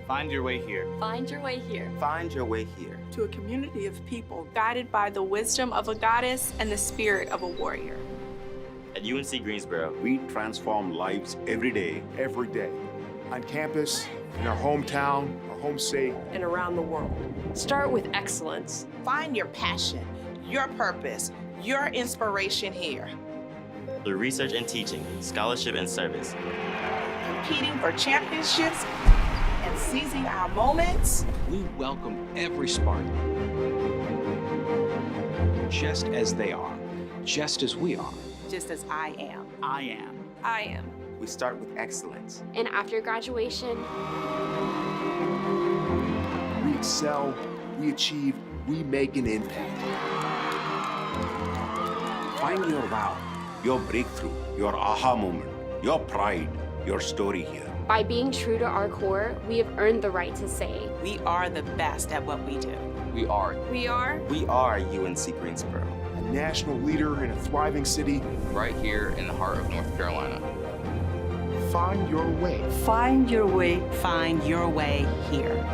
Find your way here. Find your way here. Find your way here. To a community of people guided by the wisdom of a goddess and the spirit of a warrior. At UNC Greensboro, we transform lives every day. Every day. On campus, in our hometown, our home state, and around the world. Start with excellence. Find your passion, your purpose, your inspiration here. Through research and teaching, scholarship and service. Competing for championships and seizing our moments. We welcome every Spartan, just as they are, just as we are. Just as I am. I am. I am. We start with excellence. And after graduation, we excel, we achieve, we make an impact. Find your wow, your breakthrough, your aha moment, your pride, your story here. By being true to our core, we have earned the right to say, we are the best at what we do. We are. We are. We are UNC Greensboro. A national leader in a thriving city. Right here in the heart of North Carolina. Find your way. Find your way. Find your way here.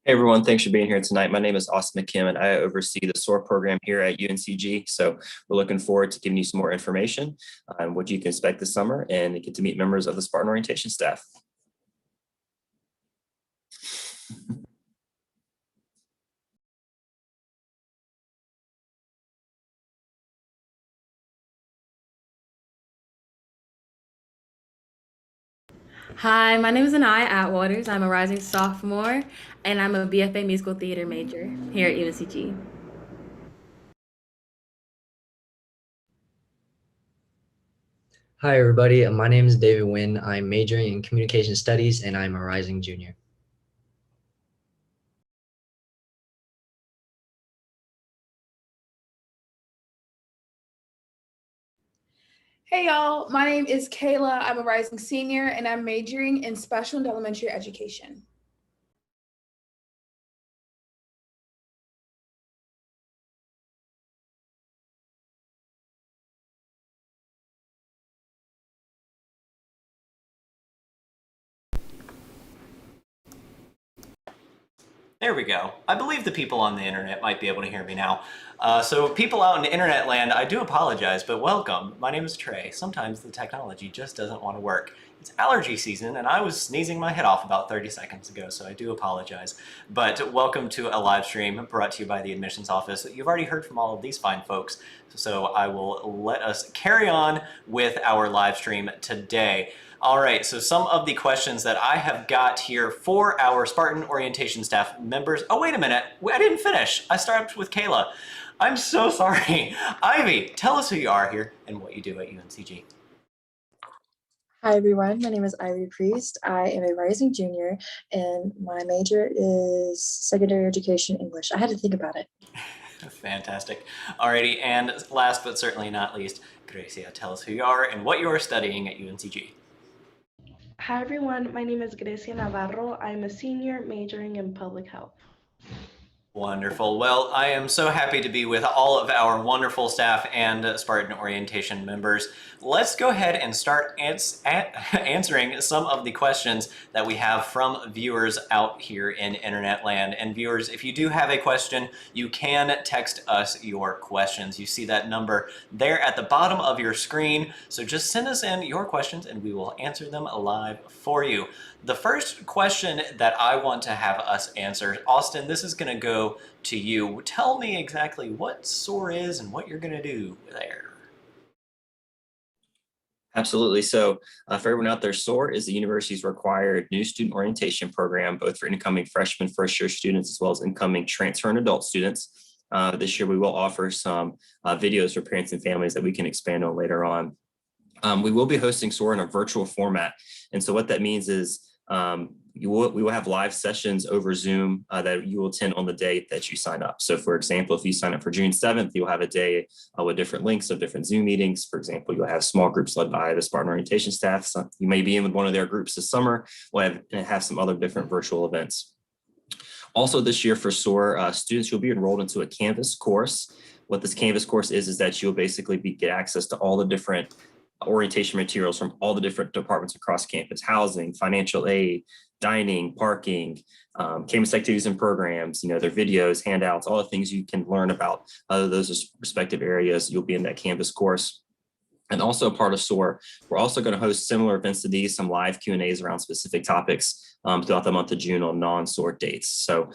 Hey everyone, thanks for being here tonight. My name is Austin McKim and I oversee the SOAR program here at UNCG. So we're looking forward to giving you some more information on what you can expect this summer and get to meet members of the Spartan Orientation staff. Hi, my name is Anaya Atwaters. I'm a rising sophomore, and I'm a BFA musical theater major here at UNCG. Hi, everybody. My name is David Wynn. I'm majoring in communication studies, and I'm a rising junior. Hey y'all, my name is Kayla. I'm a rising senior and I'm majoring in special and elementary education. There we go. I believe the people on the internet might be able to hear me now. So people out in internet land, I do apologize, but welcome. My name is Trey. Sometimes the technology just doesn't want to work. It's allergy season and I was sneezing my head off about 30 seconds ago, so I do apologize. But welcome to a live stream brought to you by the admissions office. You've already heard from all of these fine folks, so I will let us carry on with our live stream today. All right, so some of the questions that I have got here for our Spartan Orientation staff members. Oh, wait a minute, I didn't finish. I started with Kayla. I'm so sorry. Ivy, tell us who you are here and what you do at UNCG. Hi everyone, my name is Ivy Priest. I am a rising junior and my major is secondary education English. I had to think about it. Fantastic. Alrighty, and last but certainly not least, Gracia, tell us who you are and what you are studying at UNCG. Hi everyone, my name is Gracia Navarro. I'm a senior majoring in public health. Wonderful. Well, I am so happy to be with all of our wonderful staff and Spartan Orientation members. Let's go ahead and start answering some of the questions that we have from viewers out here in internet land. And viewers, if you do have a question, you can text us your questions. You see that number there at the bottom of your screen. So just send us in your questions and we will answer them live for you. The first question that I want to have us answer, Austin, this is going to go to you. Tell me exactly what SOAR is and what you're going to do there. Absolutely. So for everyone out there, SOAR is the university's required new student orientation program, both for incoming freshmen, first-year students, as well as incoming transfer and adult students. This year, we will offer some videos for parents and families that we can expand on later on. We will be hosting SOAR in a virtual format. And so what that means is we will have live sessions over Zoom that you will attend on the day that you sign up. So for example, if you sign up for June 7th, you'll have a day with different links of different Zoom meetings. For example, you'll have small groups led by the Spartan Orientation staff. So you may be in with one of their groups this summer. We'll have some other different virtual events. Also this year for SOAR, students will be enrolled into a Canvas course. What this Canvas course is that you'll basically get access to all the different orientation materials from all the different departments across campus: housing, financial aid, dining, parking, campus activities and programs, their videos, handouts, all the things you can learn about those respective areas. You'll be in that Canvas course. And also part of SOAR, we're also going to host similar events to these, some live Q&As around specific topics throughout the month of June on non-SOAR dates. So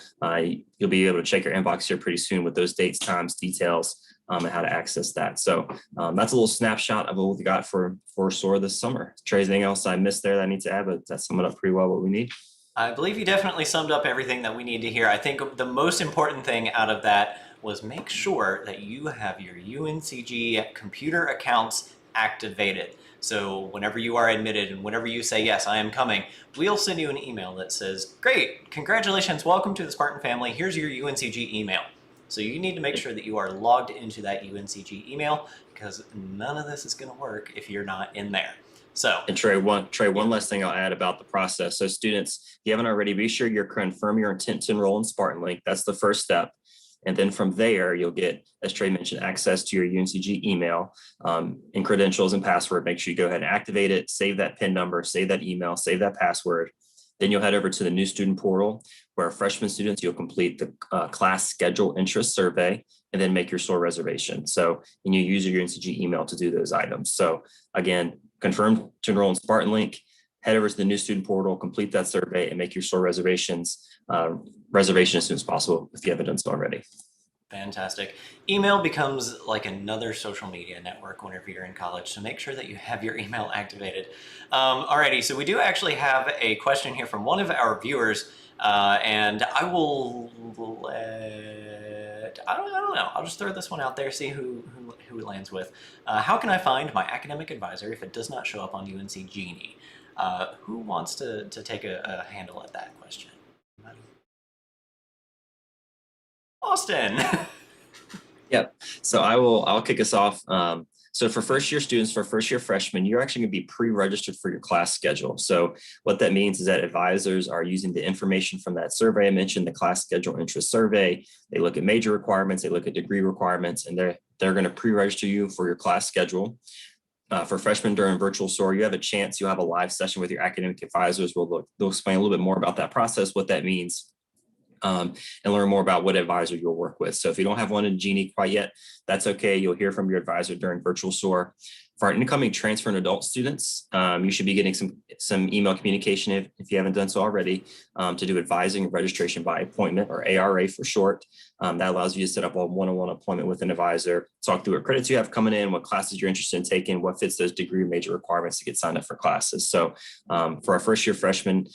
you'll be able to check your inbox here pretty soon with those dates, times, details, and how to access that. So that's a little snapshot of what we got for SOAR this summer. Trey, anything else I missed there that I need to add? But that's summing up pretty well what we need. I believe you definitely summed up everything that we need to hear. I think the most important thing out of that was make sure that you have your UNCG computer accounts activated. So whenever you are admitted and whenever you say, yes, I am coming, we'll send you an email that says, great, congratulations, welcome to the Spartan family. Here's your UNCG email. So you need to make sure that you are logged into that UNCG email, because none of this is going to work if you're not in there. So, and Trey, one last thing I'll add about the process. So students, if you haven't already, be sure you confirm your intent to enroll in Spartan Link. That's the first step. And then from there, you'll get, as Trey mentioned, access to your UNCG email and credentials and password. Make sure you go ahead and activate it, save that PIN number, save that email, save that password. Then you'll head over to the new student portal, where freshman students, you'll complete the class schedule interest survey and then make your SOAR reservation. So, and you use your UNCG email to do those items. So again, confirm to enroll in Spartan Link, head over to the new student portal, complete that survey, and make your SOAR reservation as soon as possible if you haven't done so already. Fantastic. Email becomes like another social media network whenever you're in college, so make sure that you have your email activated. Alrighty, so we do actually have a question here from one of our viewers, and I will I don't know. I'll just throw this one out there, see who it lands with. How can I find my academic advisor if it does not show up on UNC Genie? Who wants to take a handle at that question? Austin. Yep. So I'll kick us off. So for first year students, for first year freshmen, you're actually going to be pre-registered for your class schedule. So what that means is that advisors are using the information from that survey. I mentioned the class schedule interest survey. They look at major requirements, they look at degree requirements, and they're going to pre-register you for your class schedule. For freshmen during virtual SOAR, you have a chance, you'll have a live session with your academic advisors. They'll explain a little bit more about that process, what that means, and learn more about what advisor you'll work with. So if you don't have one in Genie quite yet, that's okay. You'll hear from your advisor during virtual SOAR. For our incoming transfer and adult students, you should be getting some email communication if you haven't done so already, to do advising and registration by appointment, or ARA for short. That allows you to set up a one-on-one appointment with an advisor, talk through what credits you have coming in, what classes you're interested in taking, what fits those degree major requirements to get signed up for classes. So for our first year freshmen,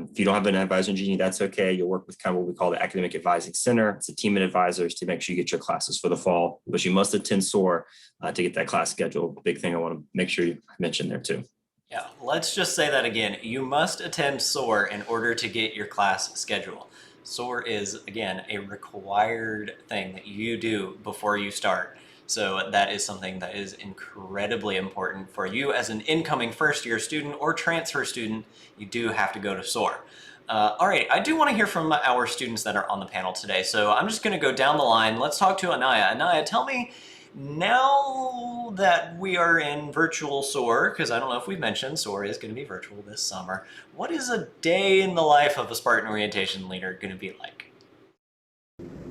if you don't have an advisor in Genie, that's okay. You'll work with kind of what we call the Academic Advising Center. It's a team of advisors to make sure you get your classes for the fall, but you must attend SOAR to get that class schedule. Big thing I want to make sure you mention there too. Yeah, let's just say that again. You must attend SOAR in order to get your class schedule. SOAR is, again, a required thing that you do before you start. So that is something that is incredibly important for you as an incoming first year student or transfer student. You do have to go to SOAR. All right, I do want to hear from our students that are on the panel today. So I'm just going to go down the line. Let's talk to Anaya. Anaya, tell me, now that we are in virtual SOAR, because I don't know if we've mentioned SOAR is going to be virtual this summer, what is a day in the life of a Spartan Orientation leader going to be like?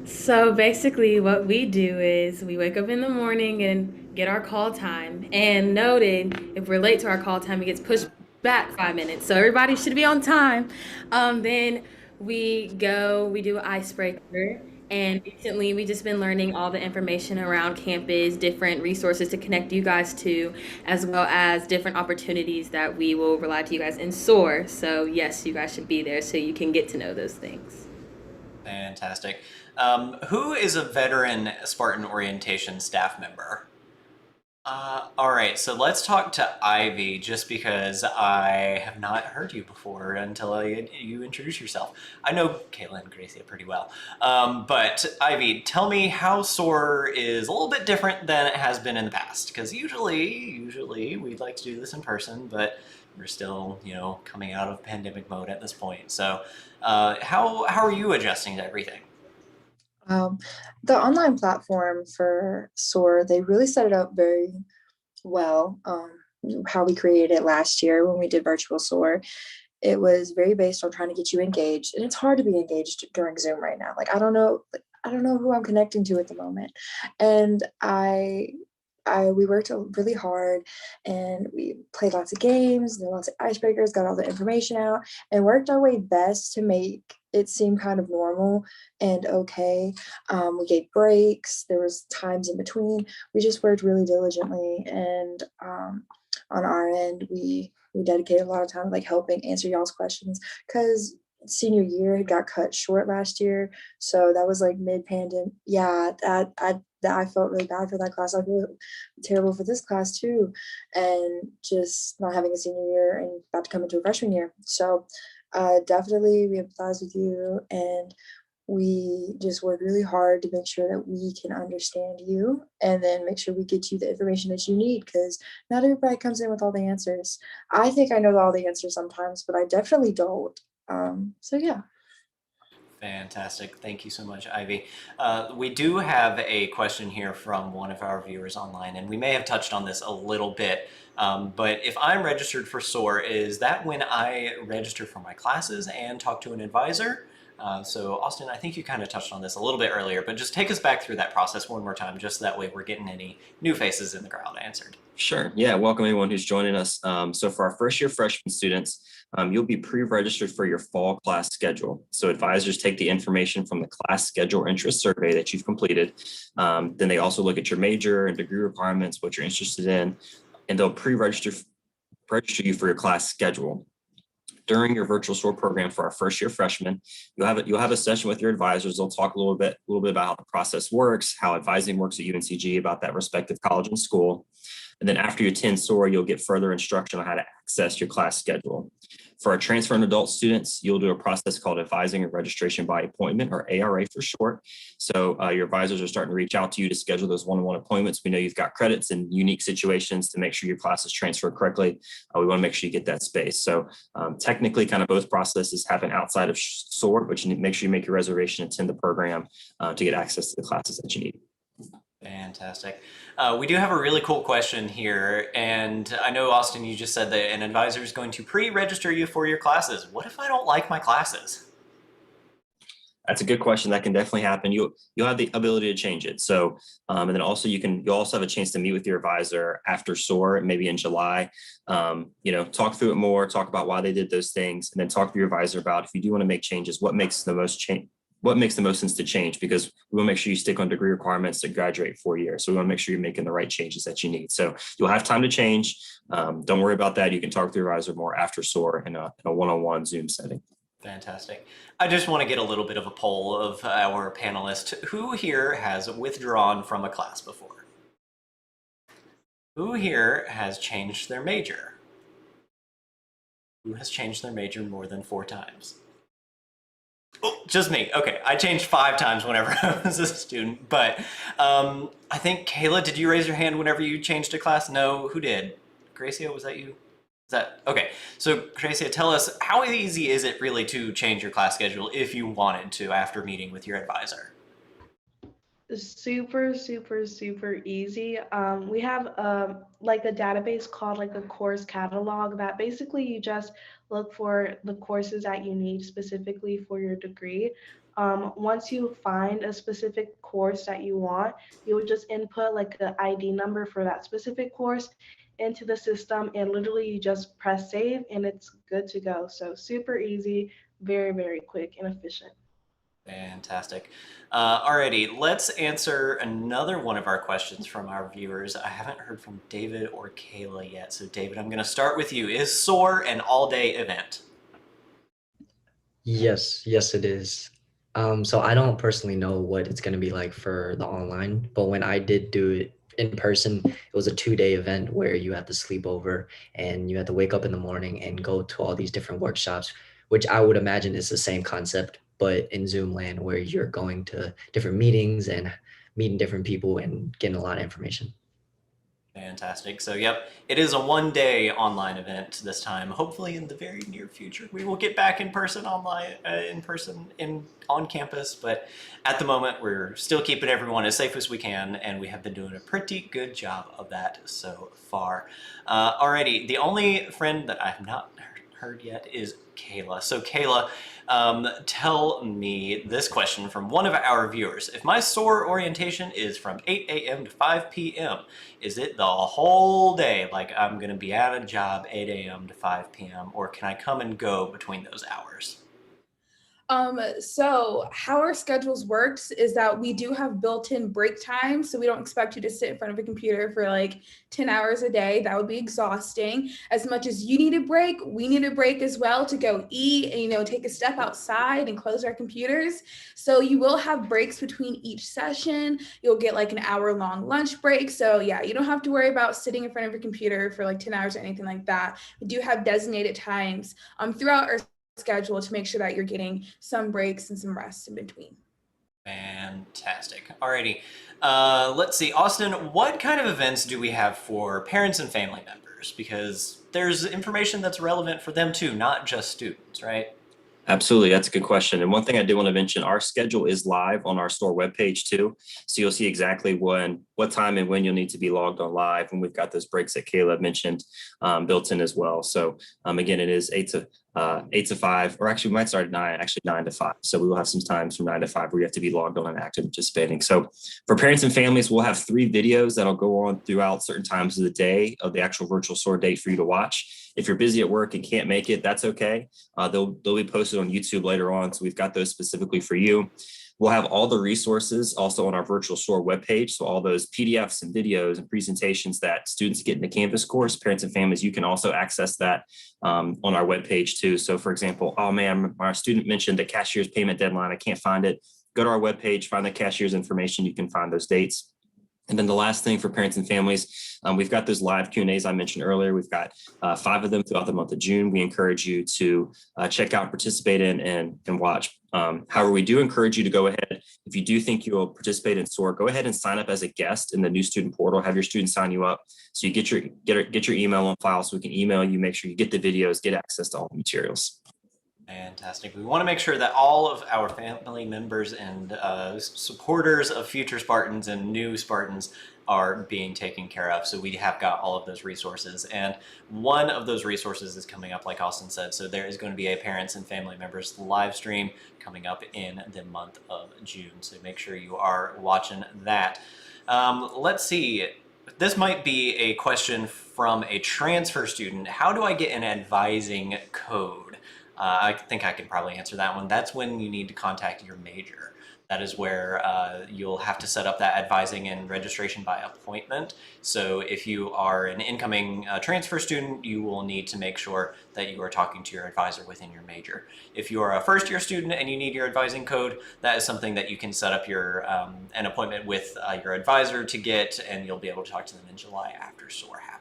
So basically what we do is we wake up in the morning and get our call time, and noted if we're late to our call time, it gets pushed back 5 minutes. So everybody should be on time. Then we do an icebreaker. And recently, we've just been learning all the information around campus, different resources to connect you guys to, as well as different opportunities that we will rely to you guys in SOAR. So yes, you guys should be there so you can get to know those things. Fantastic. Who is a veteran Spartan Orientation staff member? All right, so let's talk to Ivy, just because I have not heard you before until you introduce yourself. I know Kayla and Gracia pretty well, but Ivy, tell me how SOAR is a little bit different than it has been in the past, because usually we'd like to do this in person, but we're still, coming out of pandemic mode at this point. So how are you adjusting to everything? The online platform for SOAR, they really set it up very well. How we created it last year when we did virtual SOAR, it was very based on trying to get you engaged, and it's hard to be engaged during Zoom right now. Like I don't know who I'm connecting to at the moment, and we worked really hard, and we played lots of games, there were lots of icebreakers, got all the information out, and worked our way best to make it seemed kind of normal and okay. We gave breaks. There was times in between. We just worked really diligently, and on our end, we dedicated a lot of time like helping answer y'all's questions, because senior year had got cut short last year, so that was like mid-pandemic. Yeah, I felt really bad for that class. I feel terrible for this class too, and just not having a senior year and about to come into a freshman year. So definitely we empathize with you, and we just work really hard to make sure that we can understand you, and then make sure we get you the information that you need, because not everybody comes in with all the answers. I think I know all the answers sometimes, but I definitely don't. So yeah. Fantastic. Thank you so much, Ivy. We do have a question here from one of our viewers online, and we may have touched on this a little bit, but if I'm registered for SOAR, is that when I register for my classes and talk to an advisor? So Austin, I think you kind of touched on this a little bit earlier, but just take us back through that process one more time, just that way we're getting any new faces in the crowd answered. Sure. Yeah. Welcome everyone who's joining us. So for our first year freshman students, you'll be pre-registered for your fall class schedule. So advisors take the information from the class schedule interest survey that you've completed. Then they also look at your major and degree requirements, what you're interested in, and they'll register you for your class schedule. During your virtual SOAR program for our first year freshmen, you'll have a session with your advisors. They'll talk a little bit about how the process works, how advising works at UNCG, about that respective college and school. And then after you attend SOAR, you'll get further instruction on how to access your class schedule. For our transfer and adult students, you'll do a process called advising and registration by appointment, or ARA for short. So your advisors are starting to reach out to you to schedule those one-on-one appointments. We know you've got credits in unique situations to make sure your classes transfer correctly. We want to make sure you get that space. So technically, kind of both processes happen outside of SOAR, but you need to make sure you make your reservation, attend the program to get access to the classes that you need. Fantastic. We do have a really cool question here, and I know, Austin, you just said that an advisor is going to pre-register you for your classes. What if I don't like my classes? That's a good question. That can definitely happen. You'll have the ability to change it. So, and then also you'll also have a chance to meet with your advisor after SOAR, maybe in July. Talk through it more, talk about why they did those things, and then talk to your advisor about if you do want to make changes, what makes the most sense to change, because we want to make sure you stick on degree requirements to graduate 4 years. So we want to make sure you're making the right changes that you need. So you'll have time to change. Don't worry about that. You can talk to your advisor more after SOAR in a one-on-one Zoom setting. Fantastic. I just want to get a little bit of a poll of our panelists. Who here has withdrawn from a class before? Who here has changed their major? Who has changed their major more than 4 times? Oh, just me. Okay, I changed 5 times whenever I was a student, but I think, Kayla, did you raise your hand whenever you changed a class? No, who did? Gracia, was that you? Okay? So Gracia, tell us, how easy is it really to change your class schedule if you wanted to after meeting with your advisor? Super, super, super easy. We have like a database called like a course catalog that basically you just look for the courses that you need specifically for your degree. Once you find a specific course that you want, you would just input like the ID number for that specific course into the system, and literally you just press save and it's good to go. So super easy, very, very quick and efficient. Fantastic. Alrighty, let's answer another one of our questions from our viewers. I haven't heard from David or Kayla yet. So David, I'm going to start with you. Is SOAR an all-day event? Yes, it is. So I don't personally know what it's going to be like for the online, but when I did do it in person, it was a 2-day event where you had to sleep over and you had to wake up in the morning and go to all these different workshops, which I would imagine is the same concept, but in Zoom land where you're going to different meetings and meeting different people and getting a lot of information. Fantastic. So, yep, it is a 1-day online event this time. Hopefully, in the very near future, we will get back in person online, on campus. But at the moment, we're still keeping everyone as safe as we can, and we have been doing a pretty good job of that so far. Alrighty, the only friend that I have not heard yet is Kayla. So, Kayla, tell me this question from one of our viewers. If my SOAR orientation is from 8 a.m. to 5 p.m., is it the whole day? Like I'm going to be at a job 8 a.m. to 5 p.m. or can I come and go between those hours? So how our schedules works is that we do have built-in break time. So we don't expect you to sit in front of a computer for like 10 hours a day. That would be exhausting. As much as you need a break, we need a break as well to go eat and, take a step outside and close our computers. So you will have breaks between each session. You'll get like an hour-long lunch break. So yeah, you don't have to worry about sitting in front of your computer for like 10 hours or anything like that. We do have designated times throughout our schedule to make sure that you're getting some breaks and some rest in between. Fantastic. Alrighty. Let's see. Austin, what kind of events do we have for parents and family members? Because there's information that's relevant for them too, not just students, right? Absolutely, that's a good question. And one thing I did want to mention, our schedule is live on our SOAR webpage too. So you'll see exactly what time and when you'll need to be logged on live. And we've got those breaks that Caleb mentioned built in as well. So again, it is 8 to 5, or actually we might start at 9 to 5. So we will have some times from 9 to 5 where you have to be logged on and active participating. So for parents and families, we'll have 3 videos that'll go on throughout certain times of the day of the actual virtual SOAR date for you to watch. If you're busy at work and can't make it, that's okay. They'll be posted on YouTube later on. So we've got those specifically for you. We'll have all the resources also on our virtual SOAR webpage. So all those PDFs and videos and presentations that students get in the Canvas course, parents and families, you can also access that on our webpage too. So for example, oh man, our student mentioned the cashier's payment deadline. I can't find it. Go to our webpage, find the cashier's information. You can find those dates. And then the last thing for parents and families, we've got those live Q&As I mentioned earlier. We've got 5 of them throughout the month of June. We encourage you to check out, participate in, and watch. However, we do encourage you to go ahead. If you do think you'll participate in SOAR, go ahead and sign up as a guest in the new student portal. Have your students sign you up so you get your email on file so we can email you, make sure you get the videos, get access to all the materials. Fantastic. We want to make sure that all of our family members and supporters of future Spartans and new Spartans are being taken care of. So we have got all of those resources. And one of those resources is coming up, like Austin said. So there is going to be a parents and family members live stream coming up in the month of June. So make sure you are watching that. Let's see. This might be a question from a transfer student. How do I get an advising code? I think I can probably answer that one. That's when you need to contact your major. That is where you'll have to set up that advising and registration by appointment. So if you are an incoming transfer student, you will need to make sure that you are talking to your advisor within your major. If you are a first-year student and you need your advising code, that is something that you can set up an appointment with your advisor to get, and you'll be able to talk to them in July after SOAR happens.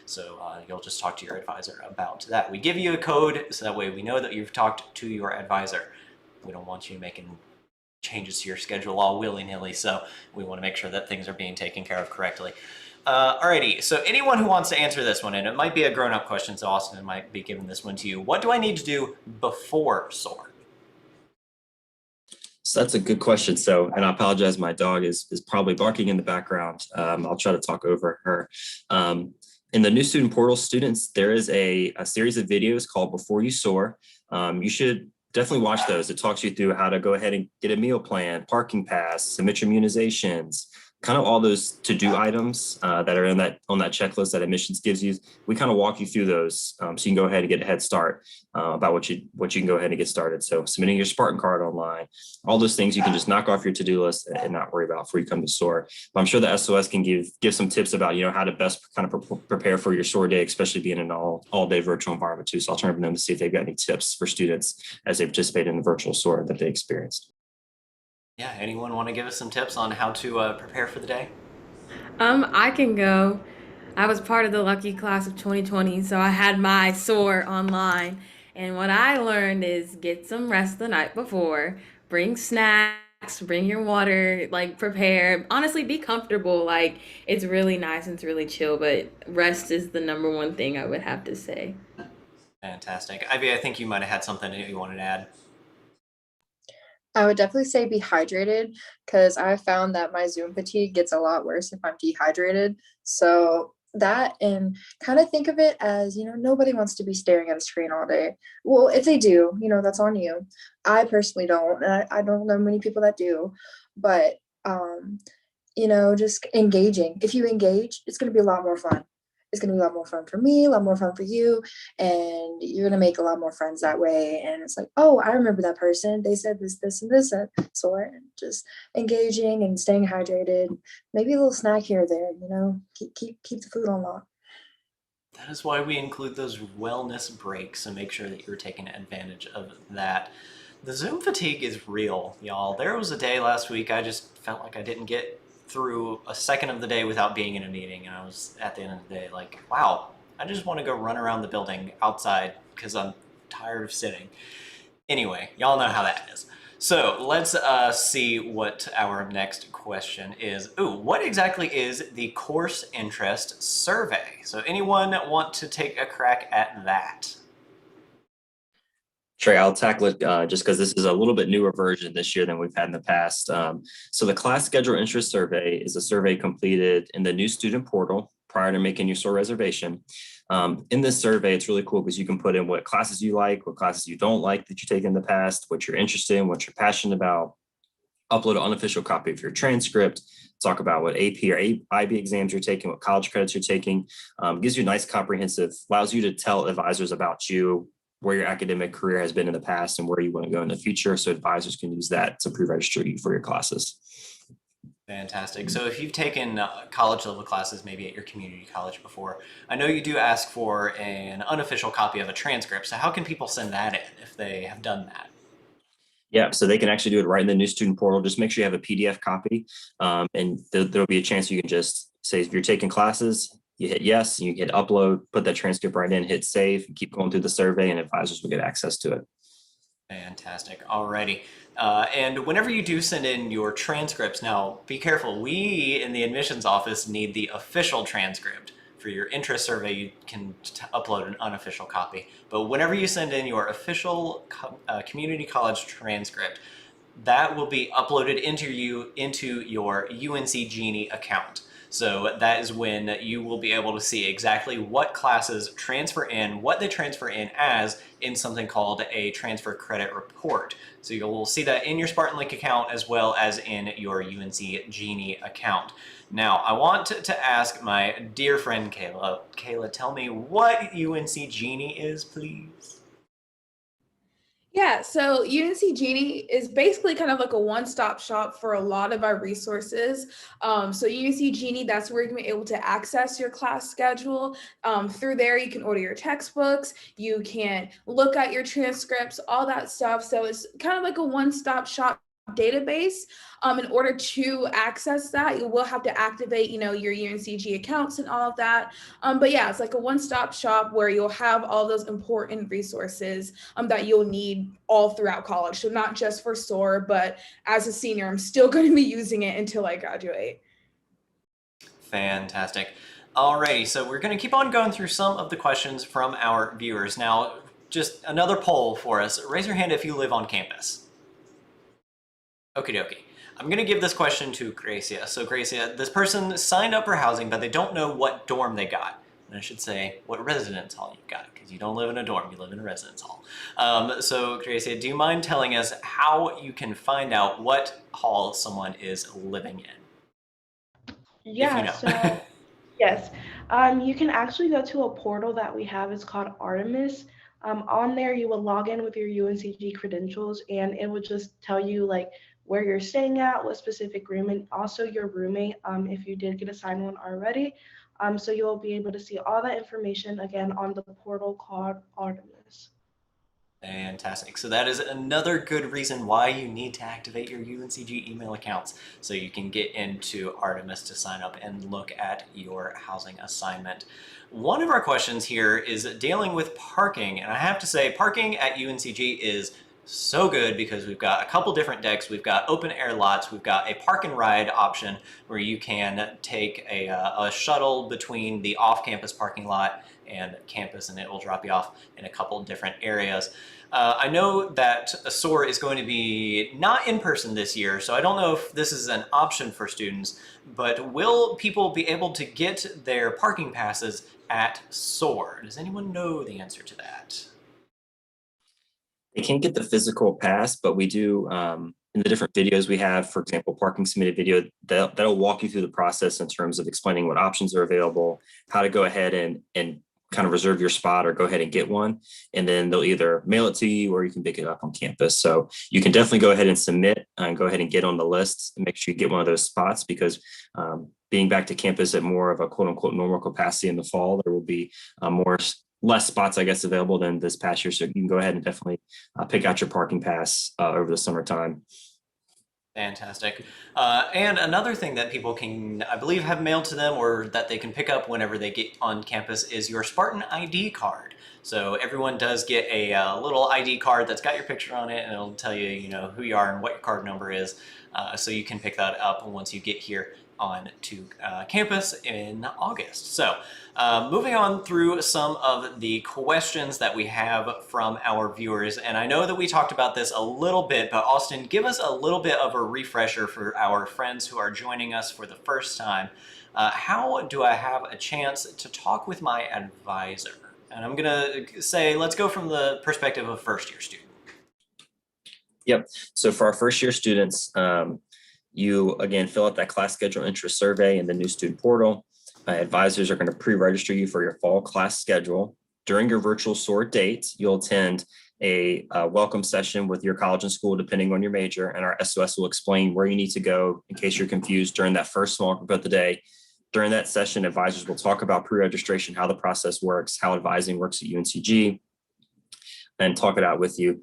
So you'll just talk to your advisor about that. We give you a code so that way we know that you've talked to your advisor. We don't want you making changes to your schedule all willy-nilly, so we want to make sure that things are being taken care of correctly. Alrighty, so anyone who wants to answer this one, and it might be a grown-up question, so Austin might be giving this one to you. What do I need to do before SOAR? So that's a good question. So, and I apologize, my dog is probably barking in the background. I'll try to talk over her. In the new student portal, students, there is a series of videos called Before You SOAR. You should definitely watch those. It talks you through how to go ahead and get a meal plan, parking pass, submit your immunizations, kind of all those to-do items that are on that checklist that admissions gives you. We kind of walk you through those so you can go ahead and get a head start about what you can go ahead and get started. So submitting your Spartan card online, all those things you can just knock off your to-do list and not worry about before you come to SOAR. But I'm sure the SOS can give some tips about how to best kind of prepare for your SOAR day, especially being in an all-day virtual environment too. So I'll turn to them to see if they've got any tips for students as they participate in the virtual SOAR that they experienced. Yeah, anyone want to give us some tips on how to prepare for the day? I can go. I was part of the lucky class of 2020, so I had my SOAR online. And what I learned is get some rest the night before, bring snacks, bring your water, like prepare. Honestly, be comfortable. Like it's really nice and it's really chill, but rest is the number one thing I would have to say. Fantastic. Ivy, I think you might have had something that you wanted to add. I would definitely say be hydrated because I found that my Zoom fatigue gets a lot worse if I'm dehydrated. So that and kind of think of it as, nobody wants to be staring at a screen all day. Well, if they do, that's on you. I personally don't. And I don't know many people that do, but just engaging. If you engage, it's going to be a lot more fun. It's going to be a lot more fun for me, a lot more fun for you, and you're going to make a lot more friends that way. And it's like, oh, I remember that person. They said this, and this. So just engaging and staying hydrated. Maybe a little snack here or there. Keep the food on lock. That is why we include those wellness breaks and make sure that you're taking advantage of that. The Zoom fatigue is real, y'all. There was a day last week I just felt like I didn't get through a second of the day without being in a meeting, and I was at the end of the day like, wow, I just want to go run around the building outside because I'm tired of sitting. Anyway, y'all know how that is. So let's see what our next question is. Ooh, what exactly is the course interest survey? So anyone want to take a crack at that? Trey, I'll tackle it just because this is a little bit newer version this year than we've had in the past. So the class schedule interest survey is a survey completed in the new student portal prior to making your SOAR reservation. In this survey, it's really cool because you can put in what classes you like, what classes you don't like that you take in the past, what you're interested in, what you're passionate about, upload an unofficial copy of your transcript, talk about what AP or IB exams you're taking, what college credits you're taking. Gives you a nice comprehensive, allows you to tell advisors about you, where your academic career has been in the past and where you want to go in the future. So advisors can use that to pre-register you for your classes. Fantastic. So if you've taken college level classes, maybe at your community college before, I know you do ask for an unofficial copy of a transcript. So how can people send that in if they have done that? Yeah, so they can actually do it right in the new student portal. Just make sure you have a PDF copy, and there'll be a chance you can just say if you're taking classes, you hit yes, and you hit upload, put that transcript right in, hit save, and keep going through the survey, and advisors will get access to it. Fantastic. Alrighty. And whenever you do send in your transcripts, now be careful. We in the admissions office need the official transcript. For your interest survey, you can upload an unofficial copy. But whenever you send in your official community college transcript, that will be uploaded into your UNCG account. So that is when you will be able to see exactly what classes transfer in, what they transfer in as in something called a transfer credit report. So you'll see that in your Spartan Link account as well as in your UNCG account. Now, I want to ask my dear friend Kayla. Kayla, tell me what UNCG is, please. Yeah, so UNCG is basically kind of like a one-stop shop for a lot of our resources. So UNCG, that's where you're going to be able to access your class schedule. Through there, you can order your textbooks, you can look at your transcripts, all that stuff. So it's kind of like a one-stop shop database. In order to access that, you will have to activate, your UNCG accounts and all of that. But yeah, it's like a one-stop shop where you'll have all those important resources that you'll need all throughout college. So not just for SOAR, but as a senior, I'm still going to be using it until I graduate. Fantastic. Alrighty, so we're going to keep on going through some of the questions from our viewers. Now, just another poll for us. Raise your hand if you live on campus. Okie dokie. I'm going to give this question to Gracia. So Gracia, this person signed up for housing, but they don't know what dorm they got. And I should say what residence hall you got, because you don't live in a dorm, you live in a residence hall. So Gracia, do you mind telling us how you can find out what hall someone is living in? Yeah, if you know. So yes, you can actually go to a portal that we have. It's called Artemis. On there, you will log in with your UNCG credentials, and it will just tell you like where you're staying at, what specific room, and also your roommate if you did get assigned one already. So you'll be able to see all that information again on the portal called Artemis. Fantastic. So that is another good reason why you need to activate your UNCG email accounts so you can get into Artemis to sign up and look at your housing assignment. One of our questions here is dealing with parking. And I have to say, parking at UNCG is so good because we've got a couple different decks. We've got open air lots. We've got a park and ride option where you can take a shuttle between the off-campus parking lot and campus, and it will drop you off in a couple different areas. I know that SOAR is going to be not in person this year, so I don't know if this is an option for students, but will people be able to get their parking passes at SOAR? Does anyone know the answer to that? They can't get the physical pass, but we do, in the different videos we have, for example, parking submitted video, that'll walk you through the process in terms of explaining what options are available, how to go ahead and kind of reserve your spot or go ahead and get one. And then they'll either mail it to you or you can pick it up on campus. So you can definitely go ahead and submit and go ahead and get on the list and make sure you get one of those spots, because being back to campus at more of a quote unquote normal capacity in the fall, there will be less spots, I guess, available than this past year. So you can go ahead and definitely pick out your parking pass over the summertime. Fantastic. And another thing that people can, I believe, have mailed to them or that they can pick up whenever they get on campus is your Spartan ID card. So everyone does get a little ID card that's got your picture on it, and it'll tell you, you know, who you are and what your card number is. So you can pick that up once you get here on to campus in August. So moving on through some of the questions that we have from our viewers, and I know that we talked about this a little bit, but Austin, give us a little bit of a refresher for our friends who are joining us for the first time. How do I have a chance to talk with my advisor? And I'm gonna say, let's go from the perspective of first-year student. Yep. So for our first-year students, you, again, fill out that class schedule interest survey in the new student portal. Advisors are going to pre-register you for your fall class schedule. During your virtual SOAR date, you'll attend a welcome session with your college and school, depending on your major, and our SOS will explain where you need to go in case you're confused during that first small group of the day. During that session, advisors will talk about pre-registration, how the process works, how advising works at UNCG, and talk it out with you.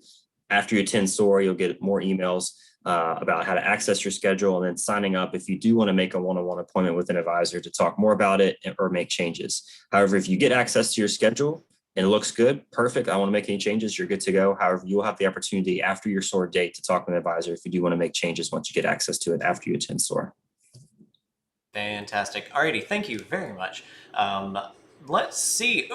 After you attend SOAR, you'll get more emails about how to access your schedule, and then signing up if you do want to make a one-on-one appointment with an advisor to talk more about it or make changes. However, if you get access to your schedule and it looks good, perfect, I don't want to make any changes, you're good to go. However, you'll have the opportunity after your SOAR date to talk with an advisor if you do want to make changes once you get access to it after you attend SOAR. Fantastic. Alrighty, thank you very much. Let's see.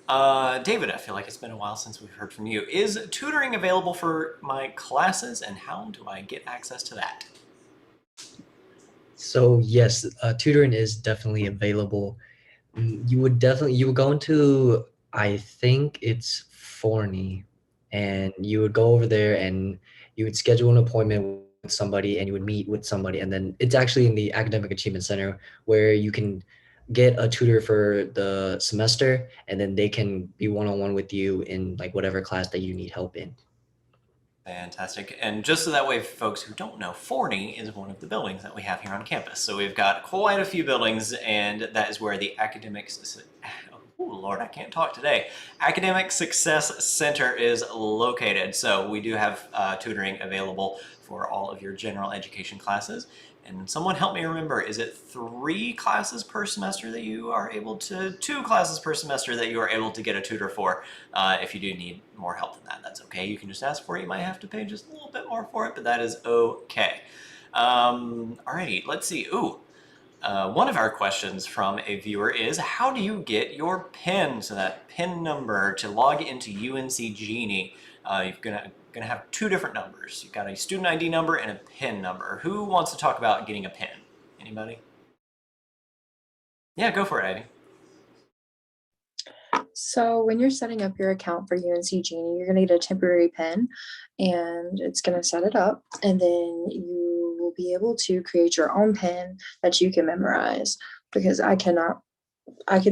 David, I feel like it's been a while since we've heard from you. Is tutoring available for my classes, and how do I get access to that? So yes, tutoring is definitely available. You would go into, I think it's Forney, and you would go over there and you would schedule an appointment with somebody and you would meet with somebody, and then it's actually in the Academic Achievement Center where you can get a tutor for the semester, and then they can be one-on-one with you in like whatever class that you need help in. Fantastic. And just so that way, folks who don't know, Forney is one of the buildings that we have here on campus. So we've got quite a few buildings, and that is where the Lord, I can't talk today. Academic Success Center is located. So we do have tutoring available for all of your general education classes. And someone help me remember, is it 3 classes per semester that you are able to, 2 classes per semester that you are able to get a tutor for? If you do need more help than that, that's okay. You can just ask for it. You might have to pay just a little bit more for it, but that is okay. Alrighty, let's see. One of our questions from a viewer is, how do you get your PIN? So that PIN number to log into UNC Genie. You're gonna have 2 different numbers. You've got a student ID number and a PIN number. Who wants to talk about getting a PIN? Anybody? Yeah, go for it, Ivy. So when you're setting up your account for UNC Genie, you're going to get a temporary PIN, and it's going to set it up, and then you will be able to create your own PIN that you can memorize, because I can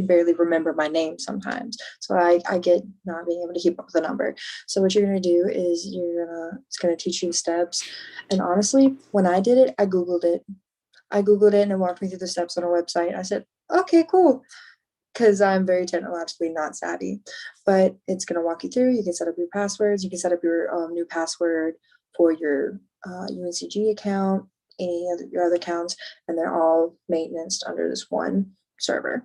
barely remember my name sometimes. So I get not being able to keep up with the number. So what you're going to do is it's going to teach you the steps. And honestly, when I did it, I Googled it and it walked me through the steps on a website. I said, okay, cool. because I'm very technologically not savvy. But it's going to walk you through. You can set up your passwords. You can set up your new password for your UNCG account, any of your other accounts, and they're all maintained under this one server.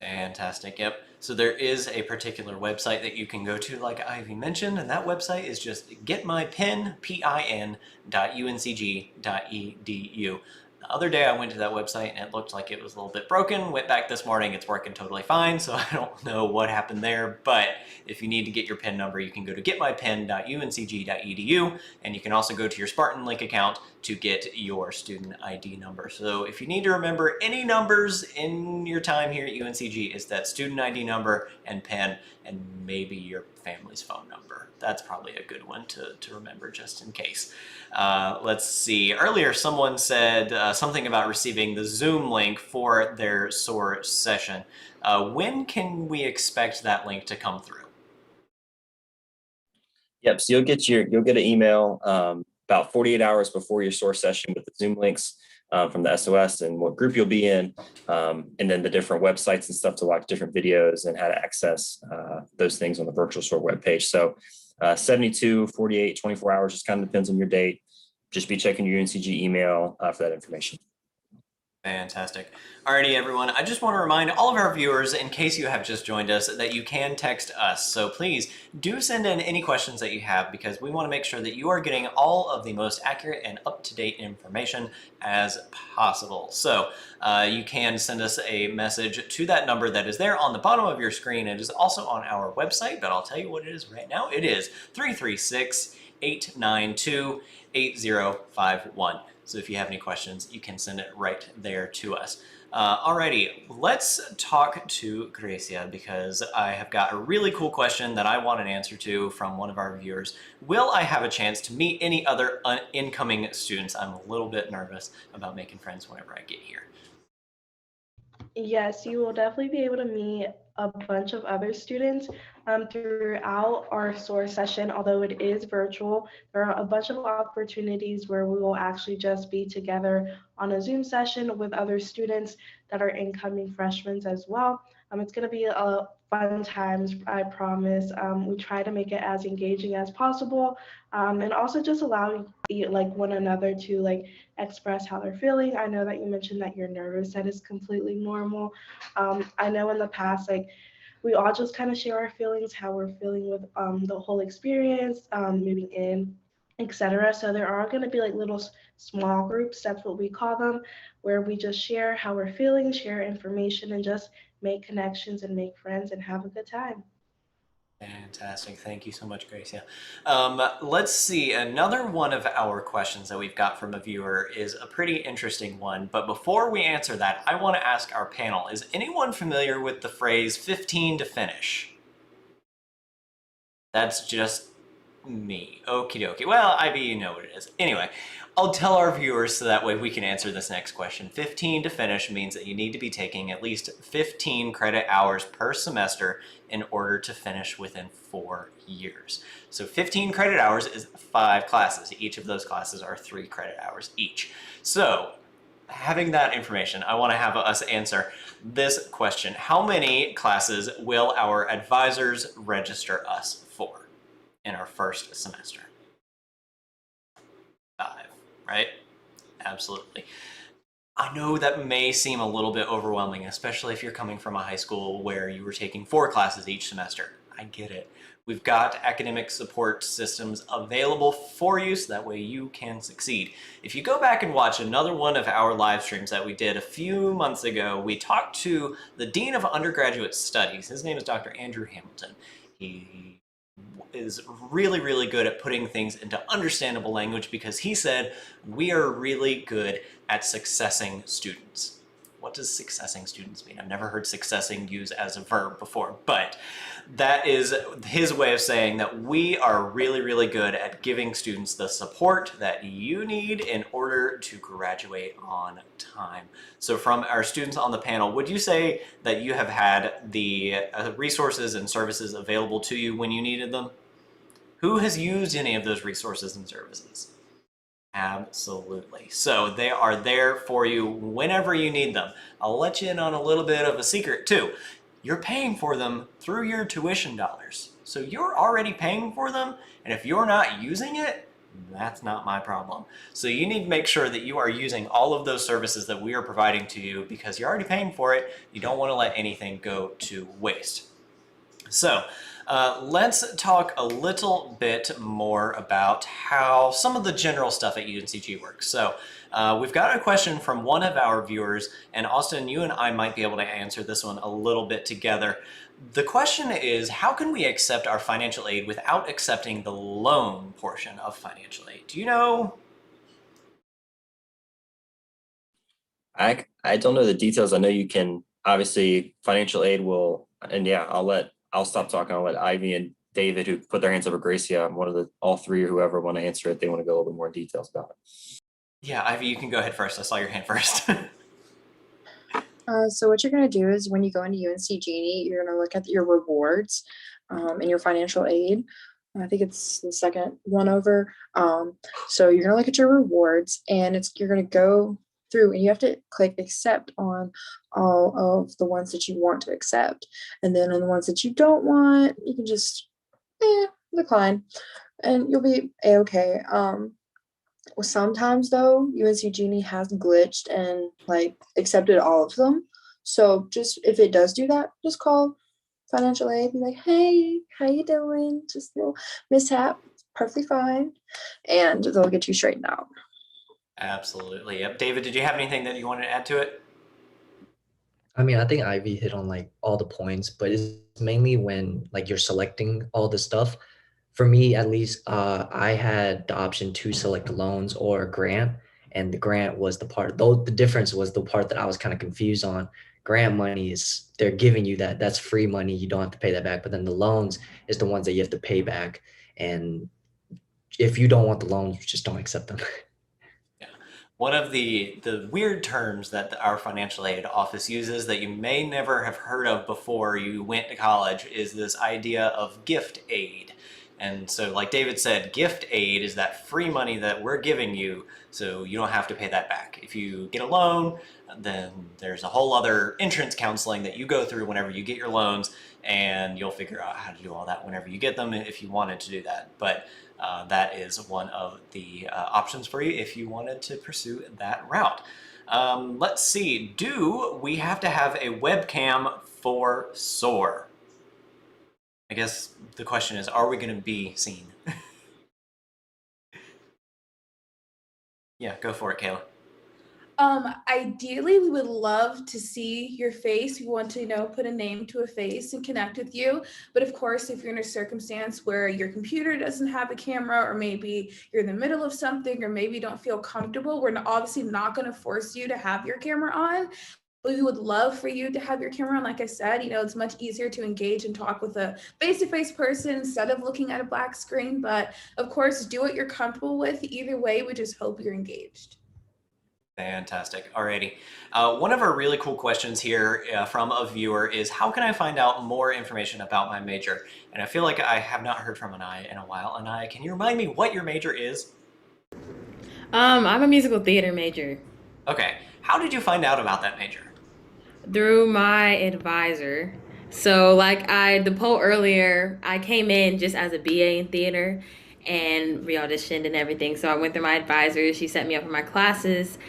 Fantastic. Yep. So there is a particular website that you can go to, like Ivy mentioned, and that website is just getmypin.uncg.edu. The other day I went to that website and it looked like it was a little bit broken. Went back this morning, it's working totally fine, so I don't know what happened there, but if you need to get your PIN number, you can go to getmypin.uncg.edu, and you can also go to your Spartan Link account to get your student ID number. So if you need to remember any numbers in your time here at UNCG, it's that student ID number and PIN, and maybe your family's phone number. That's probably a good one to remember just in case. Let's see. Earlier, someone said something about receiving the Zoom link for their SOAR session. When can we expect that link to come through? Yep. So you'll get an email about 48 hours before your SOAR session with the Zoom links from the SOS and what group you'll be in, and then the different websites and stuff to watch different videos and how to access those things on the virtual SOAR webpage. So 72, 48, 24 hours, just kind of depends on your date. Just be checking your UNCG email for that information. Fantastic. Alrighty, everyone. I just want to remind all of our viewers, in case you have just joined us, that you can text us. So please do send in any questions that you have, because we want to make sure that you are getting all of the most accurate and up-to-date information as possible. So you can send us a message to that number that is there on the bottom of your screen. It is also on our website, but I'll tell you what it is right now. It is 336-892-8051. So if you have any questions, you can send it right there to us. Alrighty, let's talk to Gracia, because I have got a really cool question that I want an answer to from one of our viewers. Will I have a chance to meet any other incoming students? I'm a little bit nervous about making friends whenever I get here. Yes, you will definitely be able to meet a bunch of other students throughout our SOAR session. Although it is virtual, there are a bunch of opportunities where we will actually just be together on a Zoom session with other students that are incoming freshmen as well. It's going to be a fun times, I promise. We try to make it as engaging as possible, and also just allow one another to express how they're feeling. I know that you mentioned that you're nervous. That is completely normal. I know in the past, we all just kind of share our feelings, how we're feeling with the whole experience, moving in, etc. So there are going to be little small groups, that's what we call them, where we just share how we're feeling, share information, and just make connections and make friends and have a good time. Fantastic. Thank you so much, Gracia. Let's see. Another one of our questions that we've got from a viewer is a pretty interesting one. But before we answer that, I want to ask our panel, is anyone familiar with the phrase 15 to finish? That's just me. Okie dokie. Well, Ivy, you know what it is. Anyway, I'll tell our viewers so that way we can answer this next question. 15 to finish means that you need to be taking at least 15 credit hours per semester in order to finish within 4 years. So 15 credit hours is 5 classes. Each of those classes are 3 credit hours each. So having that information, I want to have us answer this question. How many classes will our advisors register us for in our first semester? 5, right? Absolutely. I know that may seem a little bit overwhelming, especially if you're coming from a high school where you were taking 4 classes each semester. I get it. We've got academic support systems available for you so that way you can succeed. If you go back and watch another one of our live streams that we did a few months ago, we talked to the Dean of Undergraduate Studies. His name is Dr. Andrew Hamilton. He is really, really good at putting things into understandable language, because he said we are really good at successing students. What does successing students mean? I've never heard successing used as a verb before, but that is his way of saying that we are really, really good at giving students the support that you need in order to graduate on time. So from our students on the panel, would you say that you have had the resources and services available to you when you needed them? Who has used any of those resources and services? Absolutely. So they are there for you whenever you need them. I'll let you in on a little bit of a secret too. You're paying for them through your tuition dollars. So you're already paying for them, and if you're not using it, that's not my problem. So you need to make sure that you are using all of those services that we are providing to you because you're already paying for it. You don't want to let anything go to waste. So let's talk a little bit more about how some of the general stuff at UNCG works. So we've got a question from one of our viewers, and Austin, you and I might be able to answer this one a little bit together. The question is, how can we accept our financial aid without accepting the loan portion of financial aid? Do you know? I don't know the details. I know you can, obviously financial aid will, and yeah, I'll stop talking. I'll let Ivy and David, who put their hands over Gracia, all three or whoever want to answer it, they want to go a little bit more details about it. Yeah, Ivy, you can go ahead first. I saw your hand first. So what you're going to do is when you go into UNCG, you're going to look at your rewards and your financial aid. I think it's the second one over. So you're going to look at your rewards, and you're going to go through, and you have to click accept on all of the ones that you want to accept. And then on the ones that you don't want, you can just decline, and you'll be a-okay. Sometimes though, UNCG has glitched and accepted all of them. So just if it does do that, just call financial aid, be like, hey, how you doing? Just a little mishap, perfectly fine, and they'll get you straightened out. Absolutely. Yep. David, did you have anything that you wanted to add to it? I mean, I think Ivy hit on all the points, but it's mainly when you're selecting all the stuff. For me, at least, I had the option to select loans or a grant, and the grant was the part, though the difference was the part that I was kind of confused on. Grant money is, they're giving you that's free money. You don't have to pay that back. But then the loans is the ones that you have to pay back. And if you don't want the loans, just don't accept them. One of the weird terms that our financial aid office uses that you may never have heard of before you went to college is this idea of gift aid. And so like David said, gift aid is that free money that we're giving you so you don't have to pay that back. If you get a loan, then there's a whole other entrance counseling that you go through whenever you get your loans, and you'll figure out how to do all that whenever you get them if you wanted to do that. But that is one of the options for you if you wanted to pursue that route. Let's see, do we have to have a webcam for SOAR? I guess the question is, are we going to be seen? Yeah, go for it, Kayla. Ideally, we would love to see your face. We want to, put a name to a face and connect with you. But of course, if you're in a circumstance where your computer doesn't have a camera, or maybe you're in the middle of something, or maybe you don't feel comfortable, we're obviously not going to force you to have your camera on. But we would love for you to have your camera on. Like I said, it's much easier to engage and talk with a face-to-face person instead of looking at a black screen. But of course, do what you're comfortable with. Either way, we just hope you're engaged. Fantastic. Alrighty. One of our really cool questions here from a viewer is, how can I find out more information about my major? And I feel like I have not heard from Anaya in a while. Anaya, can you remind me what your major is? I'm a musical theater major. Okay. How did you find out about that major? Through my advisor. So the poll earlier, I came in just as a BA in theater and re-auditioned and everything. So I went through my advisor. She set me up for my classes.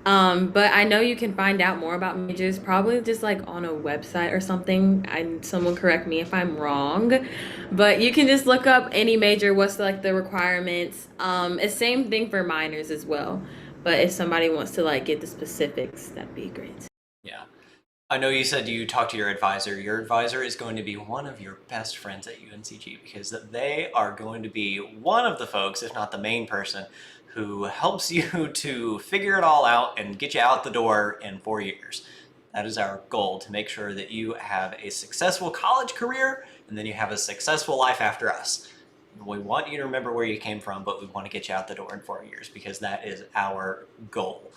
But I know you can find out more about majors probably just on a website or something. Someone correct me if I'm wrong, but you can just look up any major, what's the requirements. It's same thing for minors as well. But if somebody wants to get the specifics, that'd be great. Yeah. I know you said you talked to your advisor. Your advisor is going to be one of your best friends at UNCG because they are going to be one of the folks, if not the main person, who helps you to figure it all out and get you out the door in 4 years. That is our goal, to make sure that you have a successful college career and then you have a successful life after us. We want you to remember where you came from, but we want to get you out the door in 4 years because that is our goal.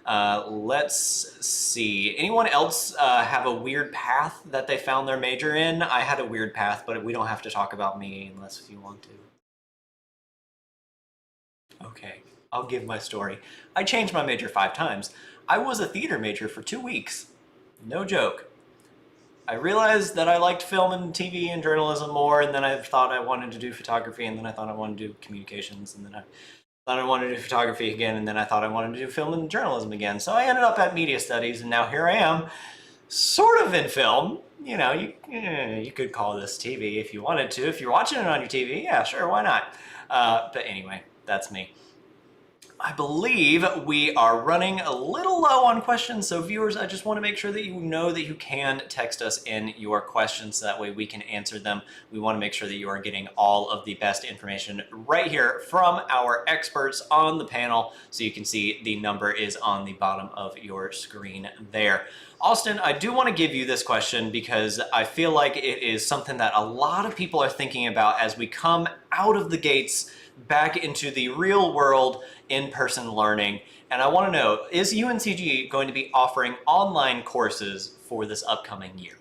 Let's see. Anyone else have a weird path that they found their major in? I had a weird path, but we don't have to talk about me unless you want to. Okay. I'll give my story. I changed my major 5 times. I was a theater major for 2 weeks. No joke. I realized that I liked film and TV and journalism more, and then I thought I wanted to do photography, and then I thought I wanted to do communications, and then I thought I wanted to do photography again, and then I thought I wanted to do film and journalism again. So I ended up at media studies, and now here I am, sort of in film. You know, you could call this TV if you wanted to. If you're watching it on your TV, yeah, sure, why not? But anyway, that's me. I believe we are running a little low on questions, so viewers, I just want to make sure that you know that you can text us in your questions so that way we can answer them. We want to make sure that you are getting all of the best information right here from our experts on the panel, so you can see the number is on the bottom of your screen there. Austin, I do want to give you this question because I feel like it is something that a lot of people are thinking about as we come out of the gates back into the real world in-person learning. And I want to know, is UNCG going to be offering online courses for this upcoming year?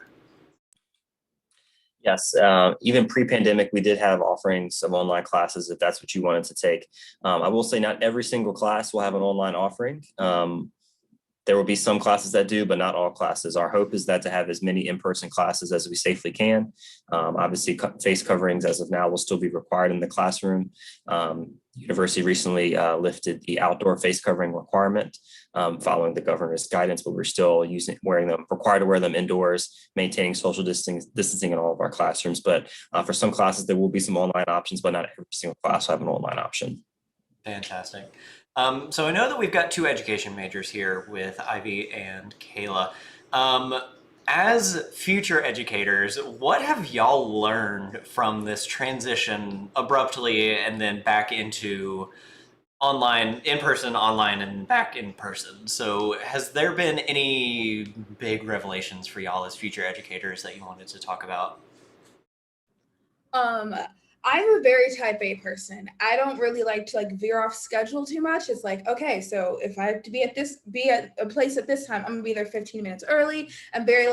Yes, even pre-pandemic, we did have offerings some online classes if that's what you wanted to take. I will say not every single class will have an online offering. There will be some classes that do, but not all classes. Our hope is that to have as many in-person classes as we safely can. Obviously, face coverings as of now will still be required in the classroom. University recently lifted the outdoor face covering requirement following the governor's guidance, but we're still wearing them, required to wear them indoors, maintaining social distancing in all of our classrooms. But for some classes, there will be some online options, but not every single class will have an online option. Fantastic. So I know that we've got 2 education majors here with Ivy and Kayla. As future educators, what have y'all learned from this transition abruptly and then back into online, in-person, online, and back in person? So has there been any big revelations for y'all as future educators that you wanted to talk about? I'm a very type A person. I don't really like to veer off schedule too much. It's like, okay, so if I have to be at a place at this time, I'm gonna be there 15 minutes early. I'm very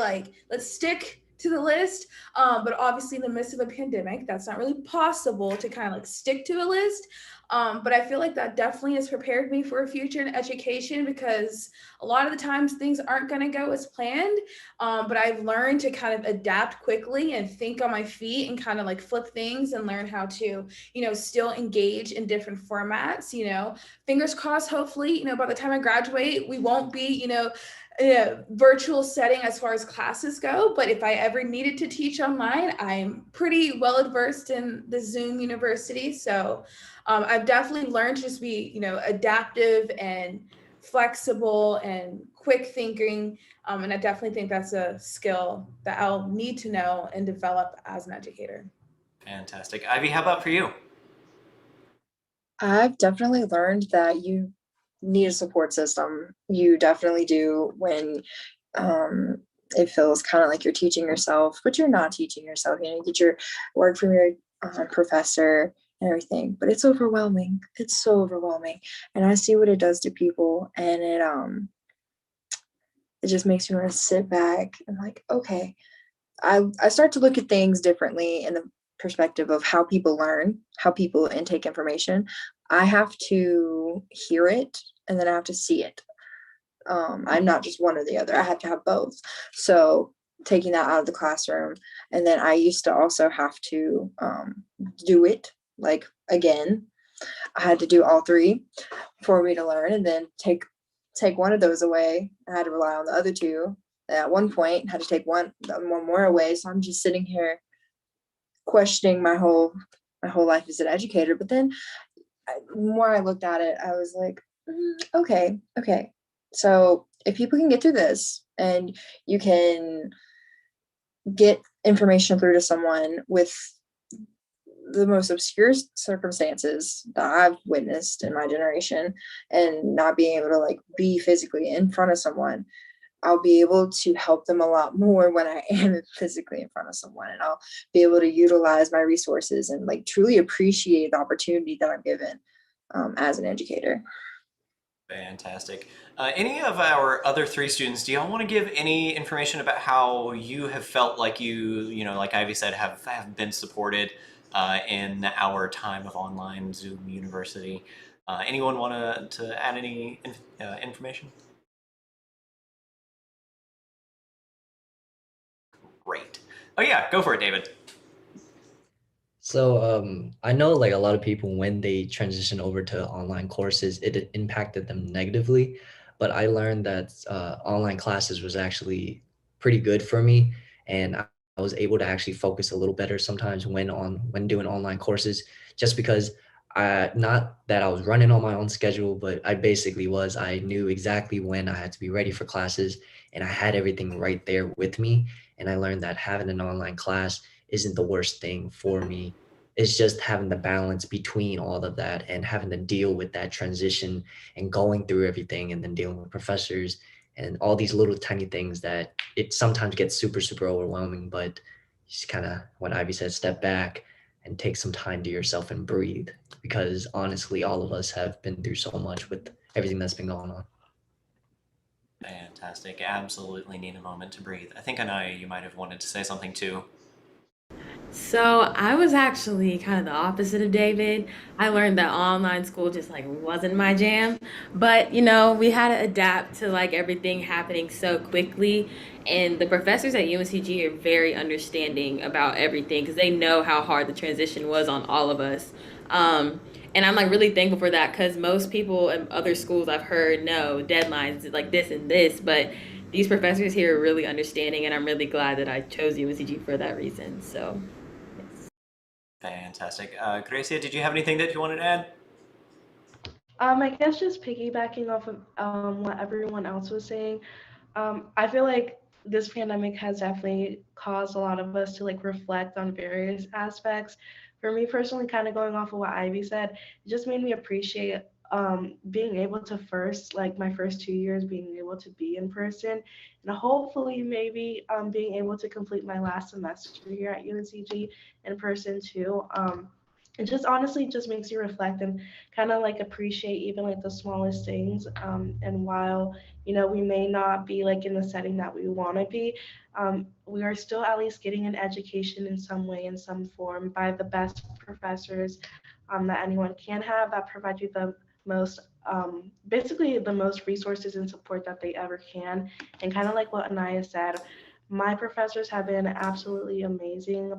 let's stick to the list. But obviously in the midst of a pandemic, that's not really possible to kind of stick to a list. But I feel like that definitely has prepared me for a future in education, because a lot of the times things aren't going to go as planned. But I've learned to kind of adapt quickly and think on my feet and kind of flip things and learn how to, still engage in different formats, fingers crossed, hopefully, by the time I graduate, we won't be, in a virtual setting as far as classes go. But if I ever needed to teach online, I'm pretty well versed in the Zoom University. So I've definitely learned to just be, adaptive and flexible and quick thinking. And I definitely think that's a skill that I'll need to know and develop as an educator. Fantastic. Ivy, how about for you? I've definitely learned that you need a support system. You definitely do when it feels kind of like you're teaching yourself, but you're not teaching yourself. You get your work from your professor and everything, but it's overwhelming. It's so overwhelming. And I see what it does to people, and it just makes me want to sit back and okay, I start to look at things differently in the perspective of how people learn, how people intake information. I have to hear it and then I have to see it. I'm not just one or the other. I have to have both. So taking that out of the classroom, and then I used to also have to do it again. I had to do all 3 for me to learn, and then take one of those away. I had to rely on the other 2. At one point, I had to take one more away. So I'm just sitting here questioning my whole life as an educator. But then the more I looked at it, I was like, okay. So if people can get through this, and you can get information through to someone with the most obscure circumstances that I've witnessed in my generation, and not being able to be physically in front of someone, I'll be able to help them a lot more when I am physically in front of someone, and I'll be able to utilize my resources and truly appreciate the opportunity that I'm given as an educator. Fantastic. Any of our other 3 students, do y'all want to give any information about how you have felt like like Ivy said, have been supported in our time of online Zoom University? Anyone want to add any information? Great. Oh yeah, go for it, David. So I know like a lot of people when they transition over to online courses, it impacted them negatively, but I learned that online classes was actually pretty good for me, and I was able to actually focus a little better sometimes when doing online courses, just because not that I was running on my own schedule, but I knew exactly when I had to be ready for classes, and I had everything right there with me, and I learned that having an online class isn't the worst thing for me. It's just having the balance between all of that and having to deal with that transition and going through everything and then dealing with professors and all these little tiny things that it sometimes gets super, super overwhelming. But you just kind of, what Ivy said, step back and take some time to yourself and breathe. Because honestly, all of us have been through so much with everything that's been going on. Fantastic. Absolutely need a moment to breathe. I think Anaya, you might have wanted to say something too. So I was actually kind of the opposite of David. I learned that online school just like wasn't my jam. But we had to adapt to like everything happening so quickly. And the professors at UNCG are very understanding about everything because they know how hard the transition was on all of us. And I'm like really thankful for that because most people in other schools I've heard no deadlines like this and this, but these professors here are really understanding, and I'm really glad that I chose UNCG for that reason. So. Fantastic. Gracia, did you have anything that you wanted to add? I guess just piggybacking off of what everyone else was saying, I feel like this pandemic has definitely caused a lot of us to like reflect on various aspects. For me personally, kind of going off of what Ivy said, it just made me appreciate being able to like my first 2 years being able to be in person, and hopefully maybe being able to complete my last semester here at UNCG in person too. It just honestly just makes you reflect and kind of like appreciate even like the smallest things. And while we may not be like in the setting that we want to be, we are still at least getting an education in some way, in some form, by the best professors that anyone can have, that provide you the most basically the most resources and support that they ever can. And kind of like what Anaya said, my professors have been absolutely amazing,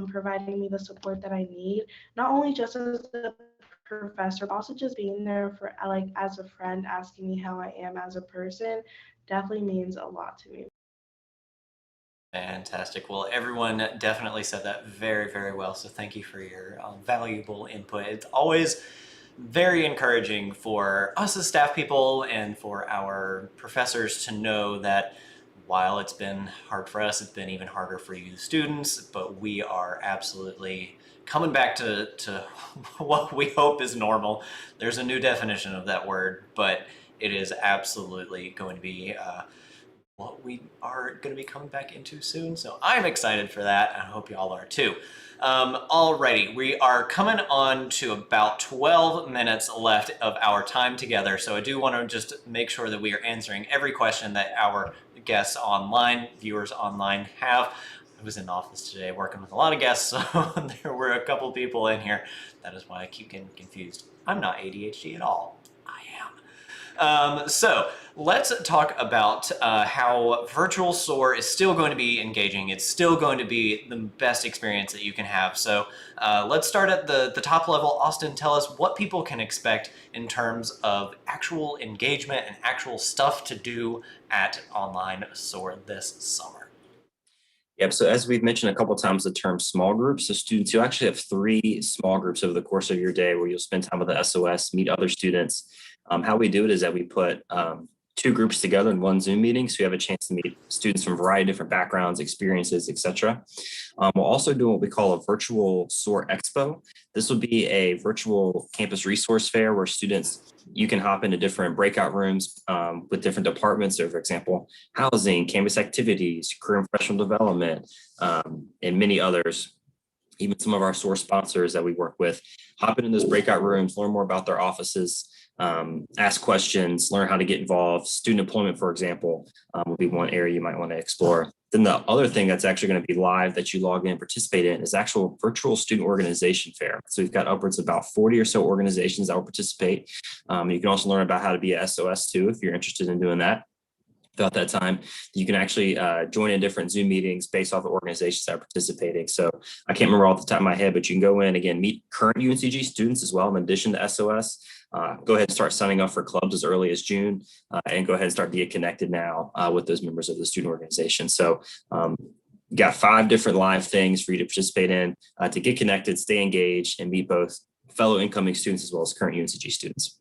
providing me the support that I need, not only just as a professor, but also just being there for like as a friend, asking me how I am as a person, definitely means a lot to me. Fantastic. Well, everyone definitely said that very, very well. So thank you for your valuable input. It's always very encouraging for us as staff people and for our professors to know that while it's been hard for us, it's been even harder for you students, but we are absolutely coming back to what we hope is normal. There's a new definition of that word, but it is absolutely going to be what we are going to be coming back into soon. So I'm excited for that. I hope y'all are too. Alrighty, we are coming on to about 12 minutes left of our time together. So I do want to just make sure that we are answering every question that our guests online, viewers online have. I was in the office today working with a lot of guests, so there were a couple people in here. That is why I keep getting confused. I'm not ADHD at all. So let's talk about how virtual SOAR is still going to be engaging. It's still going to be the best experience that you can have. So let's start at the top level. Austin, tell us what people can expect in terms of actual engagement and actual stuff to do at online SOAR this summer. Yep, so as we've mentioned a couple of times, the term small groups. So students, you actually have 3 small groups over the course of your day where you'll spend time with the SOS, meet other students. How we do it is that we put 2 groups together in one Zoom meeting, so you have a chance to meet students from a variety of different backgrounds, experiences, etc. We'll also do what we call a virtual SOAR Expo. This will be a virtual campus resource fair where students, you can hop into different breakout rooms with different departments. So for example, housing, campus activities, career and professional development, and many others. Even some of our SOAR sponsors that we work with, hop into those breakout rooms, learn more about their offices, ask questions, learn how to get involved. Student employment, for example, will be one area you might want to explore. Then the other thing that's actually going to be live that you log in and participate in is actual virtual student organization fair. So we've got upwards of about 40 or so organizations that will participate. You can also learn about how to be a SOS too, if you're interested in doing that. Throughout that time, you can actually join in different Zoom meetings based off the organizations that are participating. So I can't remember off the top of my head, but you can go in again, meet current UNCG students as well, in addition to SOS. Go ahead and start signing up for clubs as early as June, and go ahead and start to get connected now with those members of the student organization. So got 5 different live things for you to participate in to get connected, stay engaged, and meet both fellow incoming students as well as current UNCG students.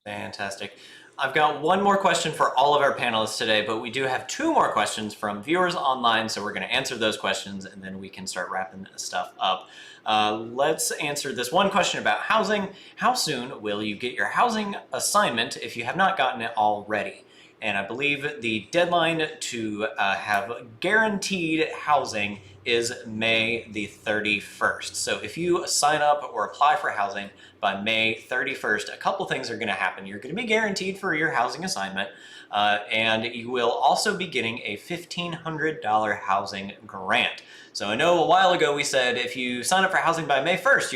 Fantastic. I've got one more question for all of our panelists today, but we do have 2 more questions from viewers online, so we're going to answer those questions and then we can start wrapping stuff up. Let's answer this one question about housing. How soon will you get your housing assignment if you have not gotten it already? And I believe the deadline to have guaranteed housing is May the 31st. So if you sign up or apply for housing by May 31st, a couple things are going to happen. You're going to be guaranteed for your housing assignment, and you will also be getting a $1,500 housing grant. So I know a while ago we said if you sign up for housing by May 1st,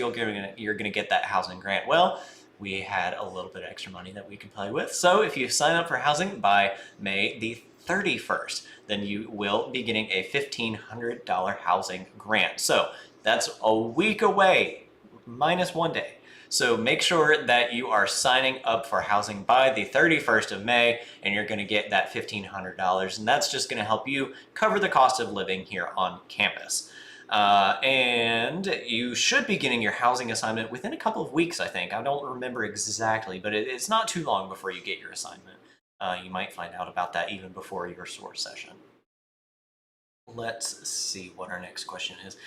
you're going to get that housing grant. Well, we had a little bit of extra money that we could play with. So if you sign up for housing by May the 31st, then you will be getting a $1,500 housing grant. So that's a week away, minus 1 day. So make sure that you are signing up for housing by the 31st of May, and you're going to get that $1,500. And that's just going to help you cover the cost of living here on campus. And you should be getting your housing assignment within a couple of weeks, I think. I don't remember exactly, but it's not too long before you get your assignment. You might find out about that even before your SOAR session. Let's see what our next question is.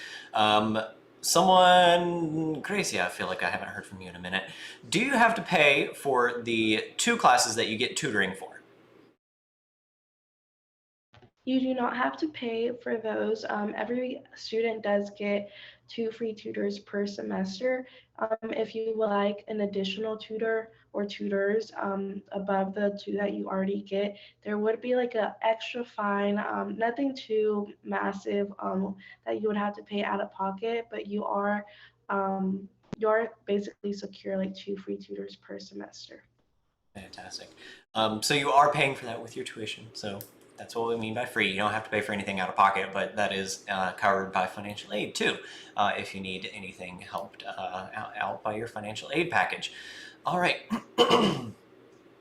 Gracie, I feel like I haven't heard from you in a minute. Do you have to pay for the 2 classes that you get tutoring for? You do not have to pay for those. Every student does get 2 free tutors per semester. If you would like an additional tutor or tutors above the 2 that you already get, there would be like an extra fine, nothing too massive that you would have to pay out of pocket, but you're basically secure like 2 free tutors per semester. Fantastic. So you are paying for that with your tuition. So that's what we mean by free. You don't have to pay for anything out of pocket, but that is covered by financial aid too, if you need anything helped out by your financial aid package. All right.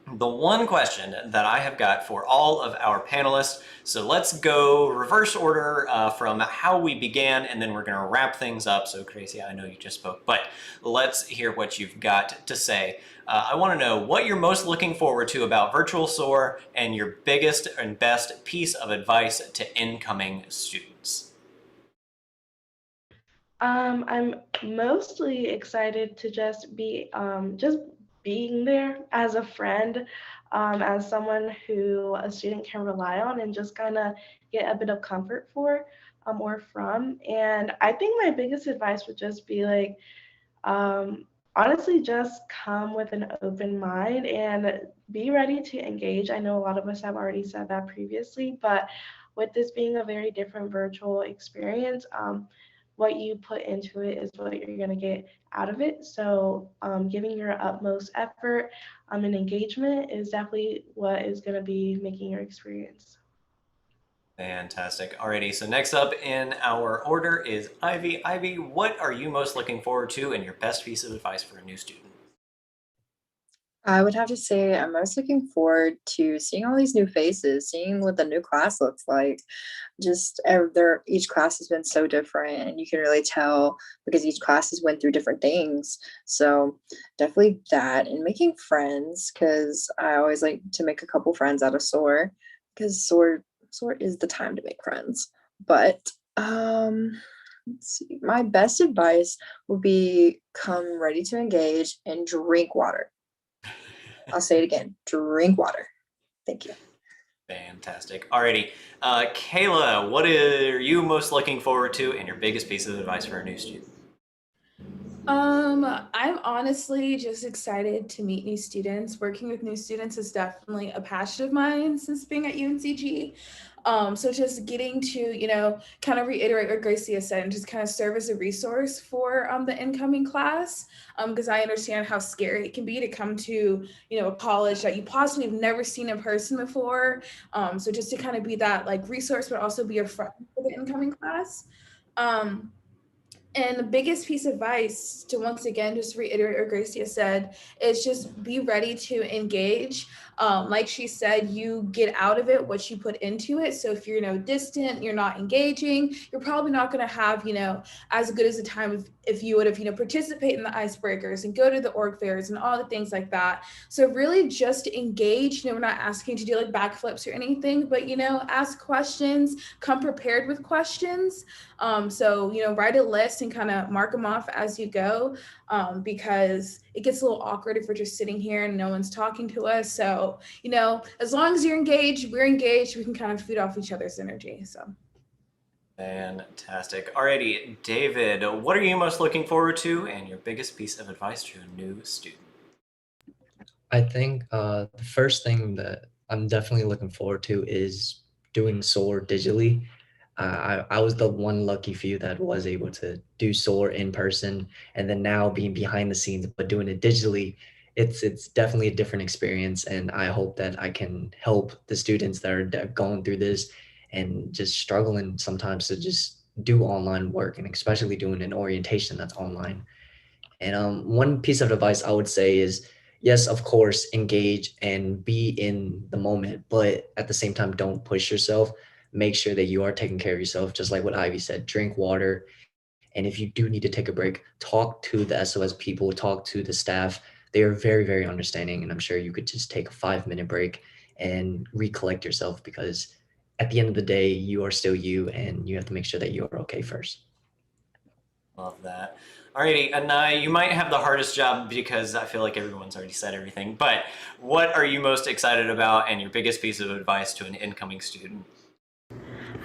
The one question that I have got for all of our panelists, so let's go reverse order from how we began, and then we're going to wrap things up. So Gracie, I know you just spoke, but let's hear what you've got to say. I want to know what you're most looking forward to about virtual SOAR and your biggest and best piece of advice to incoming students. I'm mostly excited to just be being there as a friend, as someone who a student can rely on and just kind of get a bit of comfort for or from. And I think my biggest advice would just be like, honestly, just come with an open mind and be ready to engage. I know a lot of us have already said that previously, but with this being a very different virtual experience, what you put into it is what you're going to get out of it. So giving your utmost effort and engagement is definitely what is going to be making your experience. Fantastic. Alrighty, so next up in our order is Ivy. Ivy, what are you most looking forward to and your best piece of advice for a new student? I would have to say I'm most looking forward to seeing all these new faces, seeing what the new class looks like. Just each class has been so different, and you can really tell because each class has went through different things. So definitely that, and making friends, because I always like to make a couple friends out of SOAR, because SOAR is the time to make friends. But let's see, my best advice would be come ready to engage and drink water. I'll say it again, drink water. Thank you. Fantastic. Alrighty. Kayla, what are you most looking forward to and your biggest piece of advice for a new student? I'm honestly just excited to meet new students. Working with new students is definitely a passion of mine since being at UNCG. So just getting to, kind of reiterate what Gracia said and just kind of serve as a resource for the incoming class. Because I understand how scary it can be to come to, a college that you possibly have never seen in person before. So just to kind of be that like resource, but also be a friend for the incoming class. And the biggest piece of advice to once again just reiterate what Gracia said is just be ready to engage. Like she said, you get out of it what you put into it. So if you're distant, you're not engaging, you're probably not going to have as good as a time if you would have participate in the icebreakers and go to the org fairs and all the things like that. So really just engage. We're not asking you to do like backflips or anything, but ask questions, come prepared with questions. So write a list and kind of mark them off as you go, because it gets a little awkward if we're just sitting here and no one's talking to us. So as long as you're engaged, we're engaged, we can kind of feed off each other's energy. So fantastic. Alrighty, David, what are you most looking forward to and your biggest piece of advice to a new student? I think the first thing that I'm definitely looking forward to is doing SOAR digitally. I was the one lucky few that was able to do SOAR in person, and then now being behind the scenes, but doing it digitally, it's definitely a different experience. And I hope that I can help the students that are going through this and just struggling sometimes to just do online work, and especially doing an orientation that's online. And one piece of advice I would say is, yes, of course, engage and be in the moment, but at the same time, don't push yourself. Make sure that you are taking care of yourself, just like what Ivy said, drink water. And if you do need to take a break, talk to the SOS people, talk to the staff. They are very, very understanding. And I'm sure you could just take a 5-minute break and recollect yourself, because at the end of the day, you are still you, and you have to make sure that you're okay first. Love that. Alrighty, Anai, you might have the hardest job because I feel like everyone's already said everything, but what are you most excited about and your biggest piece of advice to an incoming student?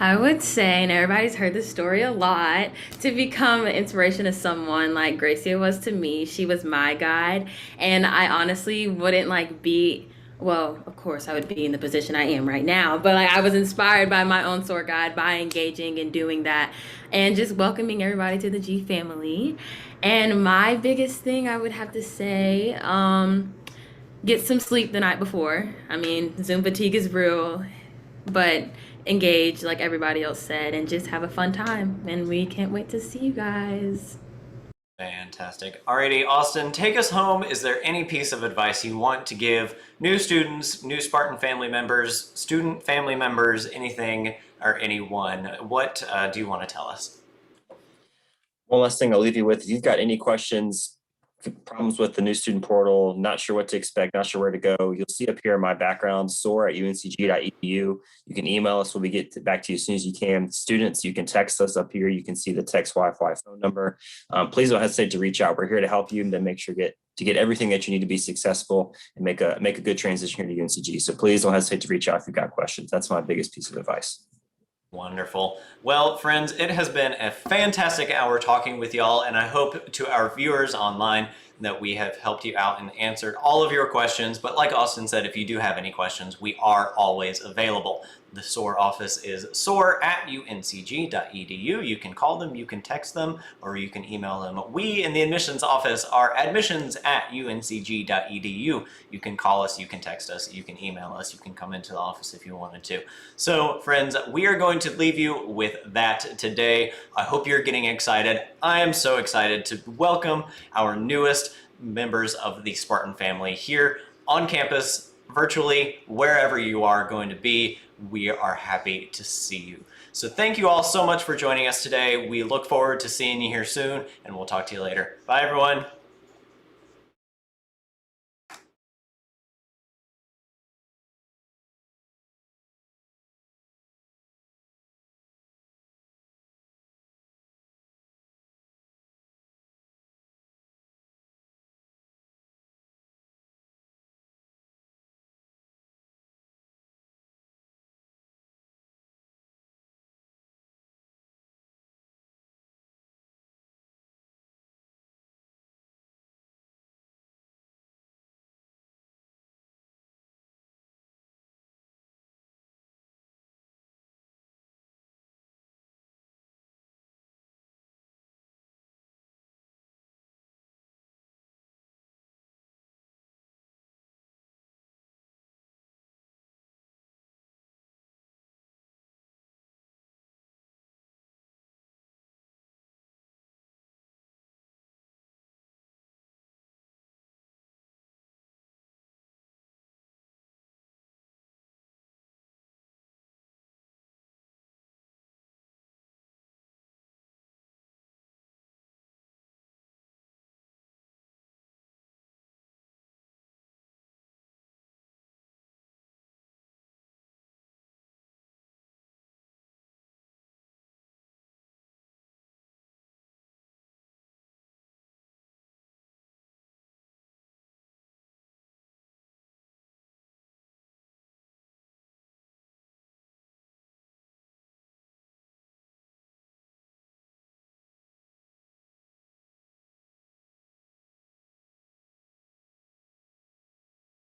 I would say, and everybody's heard this story a lot, to become an inspiration to someone like Gracia was to me. She was my guide, and I honestly wouldn't be, well, of course I would be in the position I am right now, but I was inspired by my own SOAR guide by engaging and doing that and just welcoming everybody to the G family. And my biggest thing I would have to say, get some sleep the night before. I mean, Zoom fatigue is real, but engage like everybody else said, and just have a fun time. And we can't wait to see you guys. Fantastic. Alrighty, Austin, take us home. Is there any piece of advice you want to give new students, new Spartan family members, student family members, anything or anyone? What do you want to tell us? One last thing I'll leave you with, if you've got any questions, problems with the new student portal, not sure what to expect, not sure where to go, you'll see up here in my background, soar@uncg.edu. You can email us. We'll get back to you as soon as you can. Students, you can text us up here. You can see the text Wi-Fi phone number. Please don't hesitate to reach out. We're here to help you and then make sure to get everything that you need to be successful and make a good transition here to UNCG. So please don't hesitate to reach out if you've got questions. That's my biggest piece of advice. Wonderful. Well, friends, it has been a fantastic hour talking with y'all, and I hope to our viewers online that we have helped you out and answered all of your questions. But like Austin said, if you do have any questions, we are always available. The SOAR office is soar@uncg.edu. You can call them, you can text them, or you can email them. We in the admissions office are admissions@uncg.edu. You can call us, you can text us, you can email us, you can come into the office if you wanted to. So friends, we are going to leave you with that today. I hope you're getting excited. I am so excited to welcome our newest members of the Spartan family here on campus, virtually, wherever you are going to be. We are happy to see you. So thank you all so much for joining us today. We look forward to seeing you here soon, and we'll talk to you later. Bye, everyone.